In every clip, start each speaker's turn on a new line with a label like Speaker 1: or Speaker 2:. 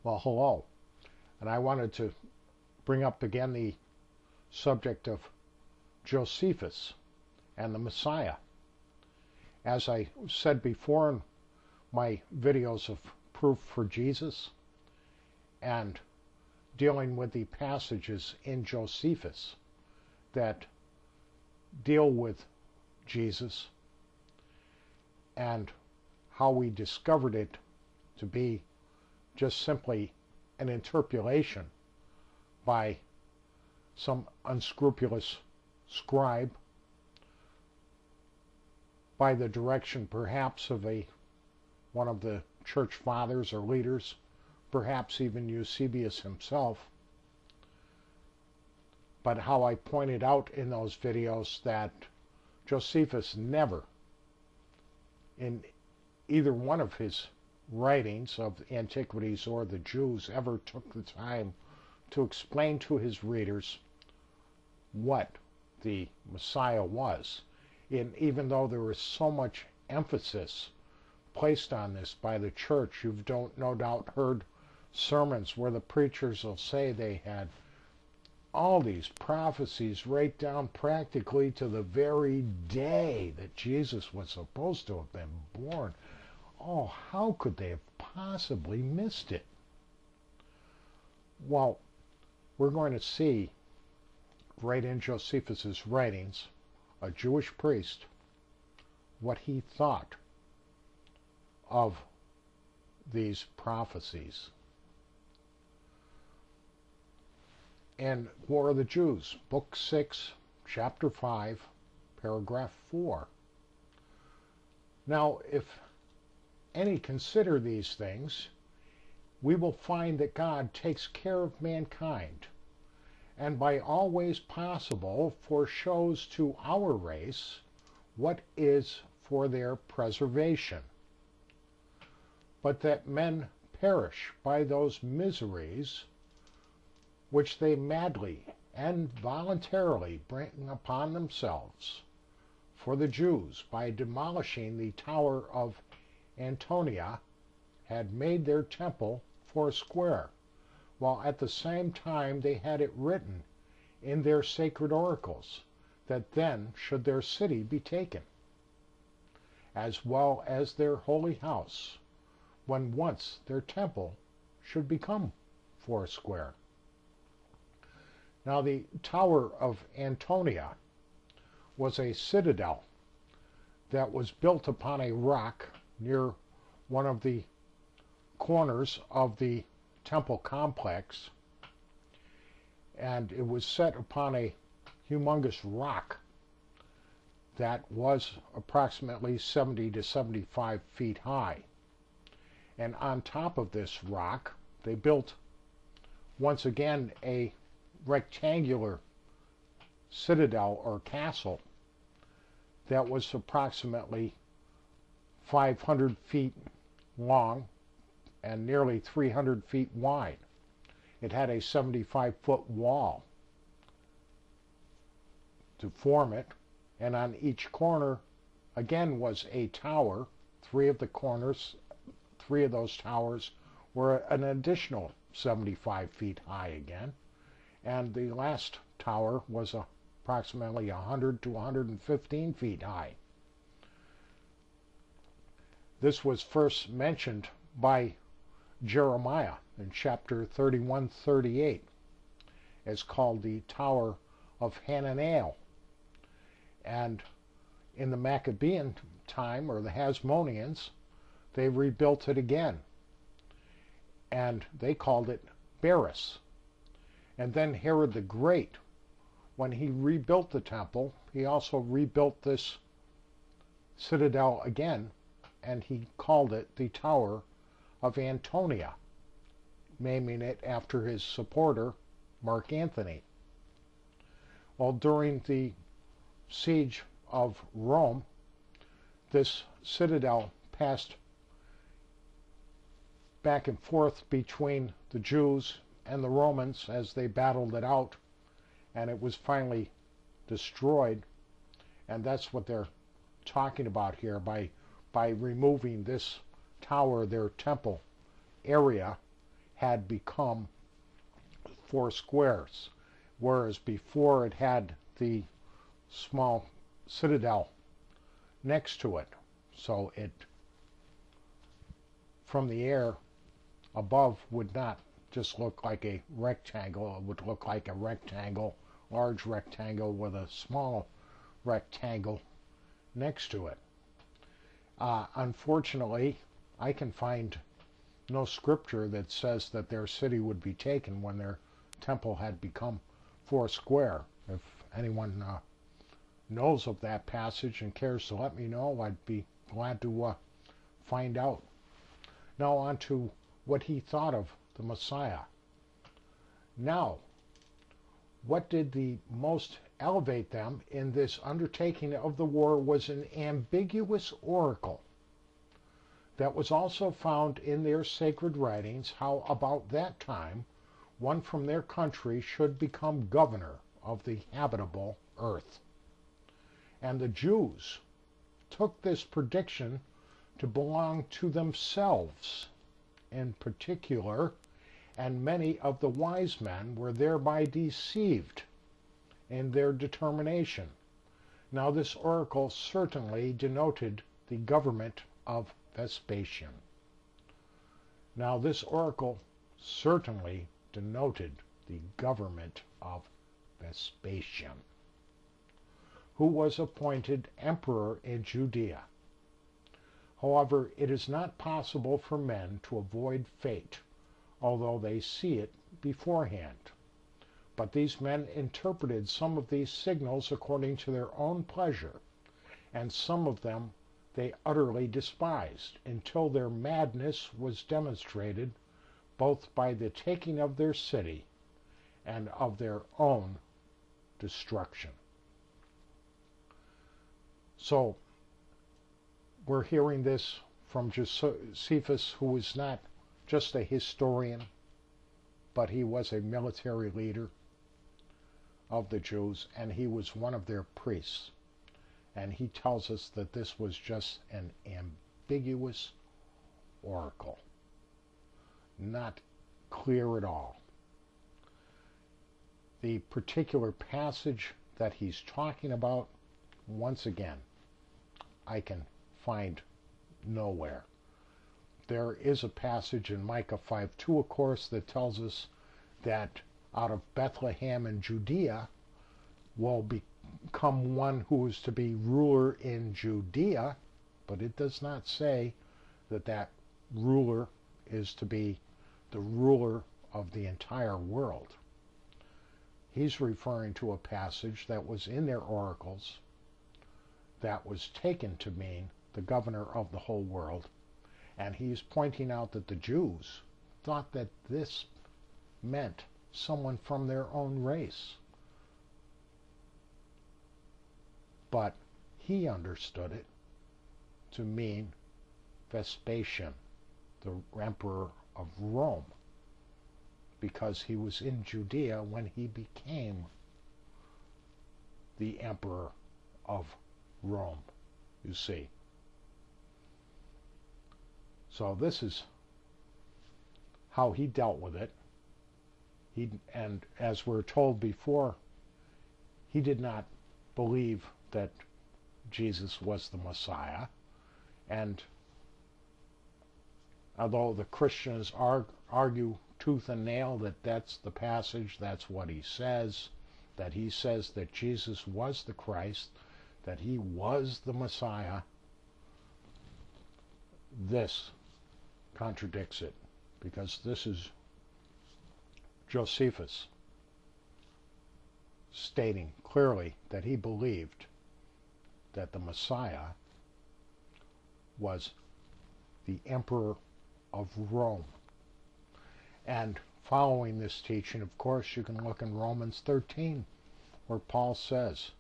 Speaker 1: Well, hello. And I wanted to bring up again the subject of Josephus and the Messiah. As I said before in my videos of proof for Jesus and dealing with the passages in Josephus that deal with Jesus and how we discovered it to be just simply an interpolation by some unscrupulous scribe, by the direction perhaps of one of the church fathers or leaders, perhaps even Eusebius himself. But how I pointed out in those videos that Josephus never, in either one of his writings of antiquities or the Jews, ever took the time to explain to his readers what the Messiah was. And even though there is so much emphasis placed on this by the church, you've no doubt heard sermons where the preachers will say they had all these prophecies right down practically to the very day that Jesus was supposed to have been born. Oh, how could they have possibly missed it? Well, we're going to see right in Josephus's writings, a Jewish priest, what he thought of these prophecies. And War of the Jews, Book 6, Chapter 5, Paragraph 4. Now, if any consider these things, we will find that God takes care of mankind, and by all ways possible foreshows to our race what is for their preservation, but that men perish by those miseries which they madly and voluntarily bring upon themselves. For the Jews, by demolishing the tower of Antonia, had made their temple foursquare, while at the same time they had it written in their sacred oracles that then should their city be taken, as well as their holy house, when once their temple should become foursquare. Now the Tower of Antonia was a citadel that was built upon a rock near one of the corners of the temple complex, and it was set upon a humongous rock that was approximately 70 to 75 feet high. And on top of this rock, they built once again a rectangular citadel or castle that was approximately 500 feet long and nearly 300 feet wide. It had a 75-foot wall to form it, and on each corner again was a tower. Three of those towers were an additional 75 feet high again, and the last tower was approximately 100 to 115 feet high. This was first mentioned by Jeremiah in chapter 31-38. It's called the Tower of Hananel. And in the Maccabean time, or the Hasmoneans, they rebuilt it again. And they called it Baris. And then Herod the Great, when he rebuilt the temple, he also rebuilt this citadel again, and he called it the Tower of Antonia, naming it after his supporter, Mark Antony. Well, during the siege of Rome, this citadel passed back and forth between the Jews and the Romans as they battled it out, and it was finally destroyed. And that's what they're talking about here by removing this tower, their temple area had become 4 squares, whereas before it had the small citadel next to it. So it, from the air above, would not just look like a rectangle. It would look like a rectangle, large rectangle with a small rectangle next to it. Unfortunately, I can find no scripture that says that their city would be taken when their temple had become 4 square. If anyone knows of that passage and cares to let me know, I'd be glad to find out. Now on to what he thought of the Messiah. Now, what did the most elevate them in this undertaking of the war was an ambiguous oracle that was also found in their sacred writings, how about that time one from their country should become governor of the habitable earth. And the Jews took this prediction to belong to themselves in particular, and many of the wise men were thereby deceived in their determination. Now this oracle certainly denoted the government of Vespasian. Now this oracle certainly denoted the government of Vespasian, who was appointed emperor in Judea. However, it is not possible for men to avoid fate, although they see it beforehand. But these men interpreted some of these signals according to their own pleasure, and some of them they utterly despised, until their madness was demonstrated both by the taking of their city and of their own destruction. So, we're hearing this from Josephus, who was not just a historian, but he was a military leader of the Jews, and he was one of their priests. And he tells us that this was just an ambiguous oracle, not clear at all. The particular passage that he's talking about, once again, I can find nowhere. There is a passage in Micah 5:2, of course, that tells us that out of Bethlehem and Judea will become one who is to be ruler in Judea, but it does not say that that ruler is to be the ruler of the entire world. He's referring to a passage that was in their oracles that was taken to mean the governor of the whole world, and he's pointing out that the Jews thought that this meant someone from their own race. But he understood it to mean Vespasian, the emperor of Rome, because he was in Judea when he became the emperor of Rome, you see. So this is how he dealt with it. And as we're told before, he did not believe that Jesus was the Messiah. And although the Christians argue tooth and nail that that's the passage, that's what he says, that he says that Jesus was the Christ, that he was the Messiah, this contradicts it, because this is Josephus stating clearly that he believed that the Messiah was the emperor of Rome. And following this teaching, of course, you can look in Romans 13, where Paul says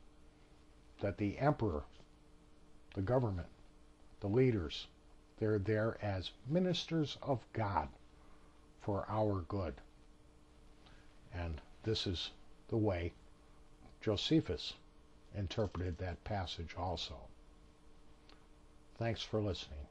Speaker 1: that the emperor, the government, the leaders, they're there as ministers of God for our good. And this is the way Josephus interpreted that passage also. Thanks for listening.